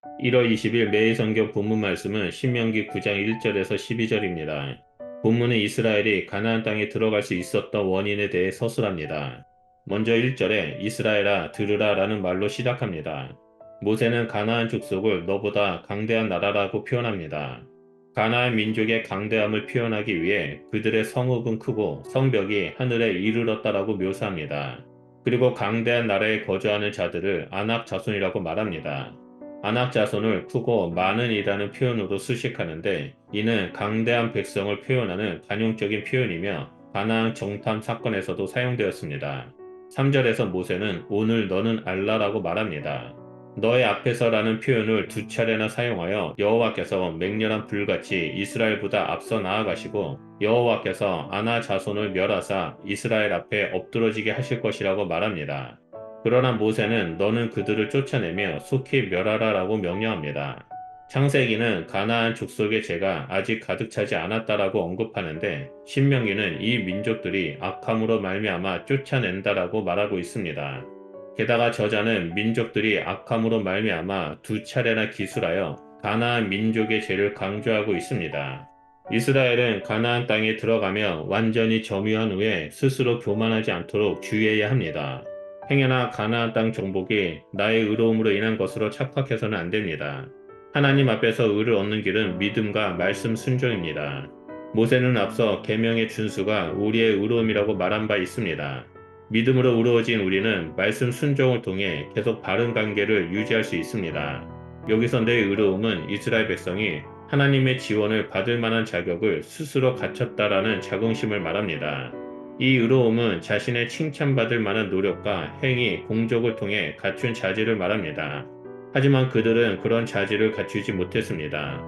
1월 20일 매일 성경 본문 말씀은 신명기 9장 1절에서 12절입니다. 본문은 이스라엘이 가나안 땅에 들어갈 수 있었던 원인에 대해 서술합니다. 먼저 1절에 이스라엘아 들으라 라는 말로 시작합니다. 모세는 가나안 족속을 너보다 강대한 나라라고 표현합니다. 가나안 민족의 강대함을 표현하기 위해 그들의 성읍은 크고 성벽이 하늘에 이르렀다라고 묘사합니다. 그리고 강대한 나라에 거주하는 자들을 아낙 자손이라고 말합니다. 아낙 자손을 크고 많은 이라는 표현으로 수식하는데 이는 강대한 백성을 표현하는 관용적인 표현이며 가나안 정탐 사건에서도 사용되었습니다. 3절에서 모세는 오늘 너는 알라라고 말합니다. 너의 앞에서라는 표현을 두 차례나 사용하여 여호와께서 맹렬한 불같이 이스라엘보다 앞서 나아가시고 여호와께서 아나 자손을 멸하사 이스라엘 앞에 엎드러지게 하실 것이라고 말합니다. 그러나 모세는 너는 그들을 쫓아내며 속히 멸하라라고 명령합니다. 창세기는 가나안 족속의 죄가 아직 가득 차지 않았다라고 언급하는데 신명기는 이 민족들이 악함으로 말미암아 쫓아낸다라고 말하고 있습니다. 게다가 저자는 민족들이 악함으로 말미암아 두 차례나 기술하여 가나안 민족의 죄를 강조하고 있습니다. 이스라엘은 가나안 땅에 들어가며 완전히 점유한 후에 스스로 교만하지 않도록 주의해야 합니다. 행여나 가나안 땅 정복이 나의 의로움으로 인한 것으로 착각해서는 안 됩니다. 하나님 앞에서 의를 얻는 길은 믿음과 말씀 순종입니다. 모세는 앞서 계명의 준수가 우리의 의로움이라고 말한 바 있습니다. 믿음으로 의로워진 우리는 말씀 순종을 통해 계속 바른 관계를 유지할 수 있습니다. 여기서 내 의로움은 이스라엘 백성이 하나님의 지원을 받을 만한 자격을 스스로 갖췄다라는 자긍심을 말합니다. 이 의로움은 자신의 칭찬받을 만한 노력과 행위, 공적을 통해 갖춘 자질을 말합니다. 하지만 그들은 그런 자질을 갖추지 못했습니다.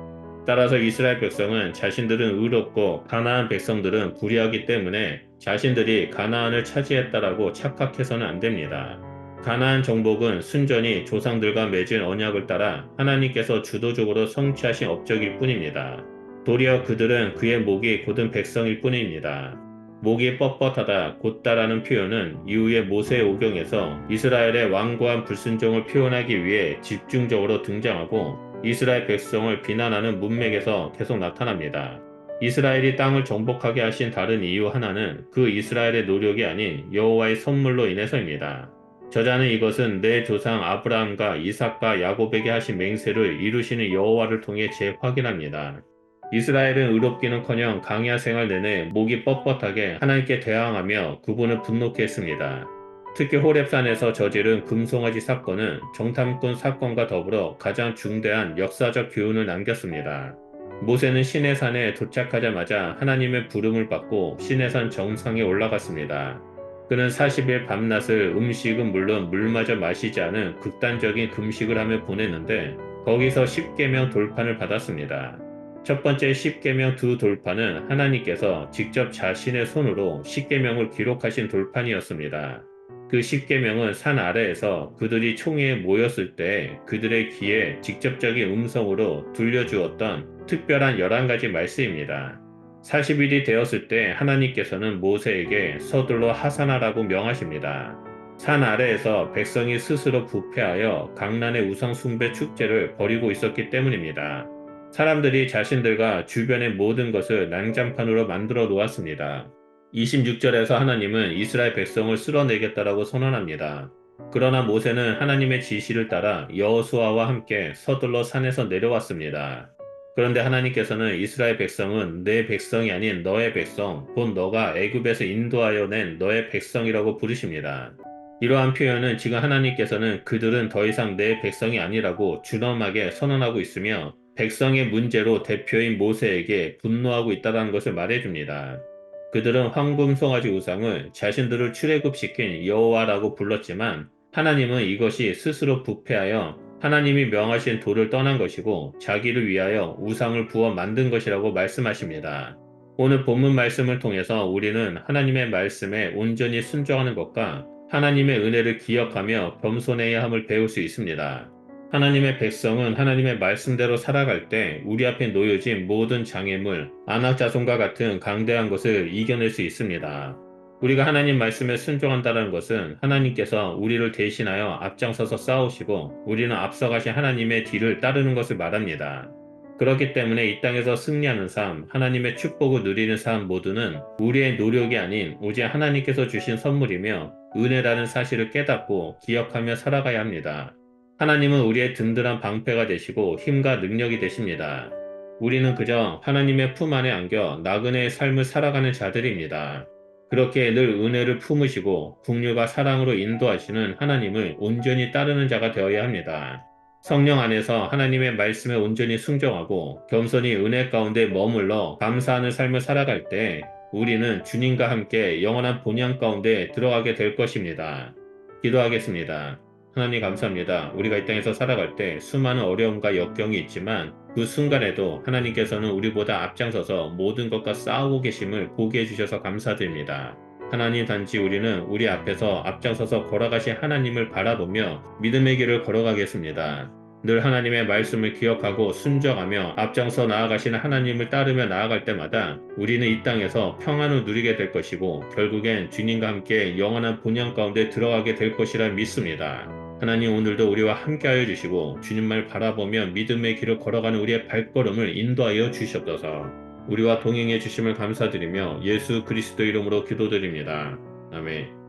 따라서 이스라엘 백성은 자신들은 의롭고 가나안 백성들은 불의하기 때문에 자신들이 가나안을 차지했다라고 착각해서는 안 됩니다. 가나안 정복은 순전히 조상들과 맺은 언약을 따라 하나님께서 주도적으로 성취하신 업적일 뿐입니다. 도리어 그들은 그의 목이 곧은 백성일 뿐입니다. 목이 뻣뻣하다, 곧다라는 표현은 이후의 모세 오경에서 이스라엘의 완고한 불순종을 표현하기 위해 집중적으로 등장하고 이스라엘 백성을 비난하는 문맥에서 계속 나타납니다. 이스라엘이 땅을 정복하게 하신 다른 이유 하나는 그 이스라엘의 노력이 아닌 여호와의 선물로 인해서입니다. 저자는 이것은 내 조상 아브라함과 이삭과 야곱에게 하신 맹세를 이루시는 여호와를 통해 재확인합니다. 이스라엘은 의롭기는커녕 광야 생활 내내 목이 뻣뻣하게 하나님께 대항하며 그분을 분노케 했습니다. 특히 호렙산에서 저지른 금송아지 사건은 정탐꾼 사건과 더불어 가장 중대한 역사적 교훈을 남겼습니다. 모세는 시내산에 도착하자마자 하나님의 부름을 받고 시내산 정상에 올라갔습니다. 그는 40일 밤낮을 음식은 물론 물마저 마시지 않은 극단적인 금식을 하며 보냈는데 거기서 십계명 돌판을 받았습니다. 첫 번째 십계명 두 돌판은 하나님께서 직접 자신의 손으로 십계명을 기록하신 돌판이었습니다. 그 십계명은 산 아래에서 그들이 총회에 모였을 때 그들의 귀에 직접적인 음성으로 들려주었던 특별한 11가지 말씀입니다. 40일이 되었을 때 하나님께서는 모세에게 서둘러 하산하라고 명하십니다. 산 아래에서 백성이 스스로 부패하여 강란의 우상 숭배 축제를 벌이고 있었기 때문입니다. 사람들이 자신들과 주변의 모든 것을 난장판으로 만들어 놓았습니다. 26절에서 하나님은 이스라엘 백성을 쓸어내겠다라고 선언합니다. 그러나 모세는 하나님의 지시를 따라 여호수아와 함께 서둘러 산에서 내려왔습니다. 그런데 하나님께서는 이스라엘 백성은 내 백성이 아닌 너의 백성, 곧 너가 애굽에서 인도하여 낸 너의 백성이라고 부르십니다. 이러한 표현은 지금 하나님께서는 그들은 더 이상 내 백성이 아니라고 준엄하게 선언하고 있으며 백성의 문제로 대표인 모세에게 분노하고 있다는 것을 말해줍니다. 그들은 황금 송아지 우상을 자신들을 출애굽시킨 여호와라고 불렀지만 하나님은 이것이 스스로 부패하여 하나님이 명하신 도를 떠난 것이고 자기를 위하여 우상을 부어 만든 것이라고 말씀하십니다. 오늘 본문 말씀을 통해서 우리는 하나님의 말씀에 온전히 순종하는 것과 하나님의 은혜를 기억하며 겸손해야 함을 배울 수 있습니다. 하나님의 백성은 하나님의 말씀대로 살아갈 때 우리 앞에 놓여진 모든 장애물, 안악자손과 같은 강대한 것을 이겨낼 수 있습니다. 우리가 하나님 말씀에 순종한다는 것은 하나님께서 우리를 대신하여 앞장서서 싸우시고 우리는 앞서가신 하나님의 뒤를 따르는 것을 말합니다. 그렇기 때문에 이 땅에서 승리하는 삶, 하나님의 축복을 누리는 삶 모두는 우리의 노력이 아닌 오직 하나님께서 주신 선물이며 은혜라는 사실을 깨닫고 기억하며 살아가야 합니다. 하나님은 우리의 든든한 방패가 되시고 힘과 능력이 되십니다. 우리는 그저 하나님의 품 안에 안겨 나그네의 삶을 살아가는 자들입니다. 그렇게 늘 은혜를 품으시고 국류가 사랑으로 인도하시는 하나님을 온전히 따르는 자가 되어야 합니다. 성령 안에서 하나님의 말씀에 온전히 순종하고 겸손히 은혜 가운데 머물러 감사하는 삶을 살아갈 때 우리는 주님과 함께 영원한 본향 가운데 들어가게 될 것입니다. 기도하겠습니다. 하나님 감사합니다. 우리가 이 땅에서 살아갈 때 수많은 어려움과 역경이 있지만 그 순간에도 하나님께서는 우리보다 앞장서서 모든 것과 싸우고 계심을 보게 해주셔서 감사드립니다. 하나님 단지 우리는 우리 앞에서 앞장서서 걸어가신 하나님을 바라보며 믿음의 길을 걸어가겠습니다. 늘 하나님의 말씀을 기억하고 순종하며 앞장서 나아가시는 하나님을 따르며 나아갈 때마다 우리는 이 땅에서 평안을 누리게 될 것이고 결국엔 주님과 함께 영원한 본향 가운데 들어가게 될 것이라 믿습니다. 하나님 오늘도 우리와 함께하여 주시고 주님을 바라보며 믿음의 길을 걸어가는 우리의 발걸음을 인도하여 주시옵소서. 우리와 동행해 주심을 감사드리며 예수 그리스도 이름으로 기도드립니다. 아멘.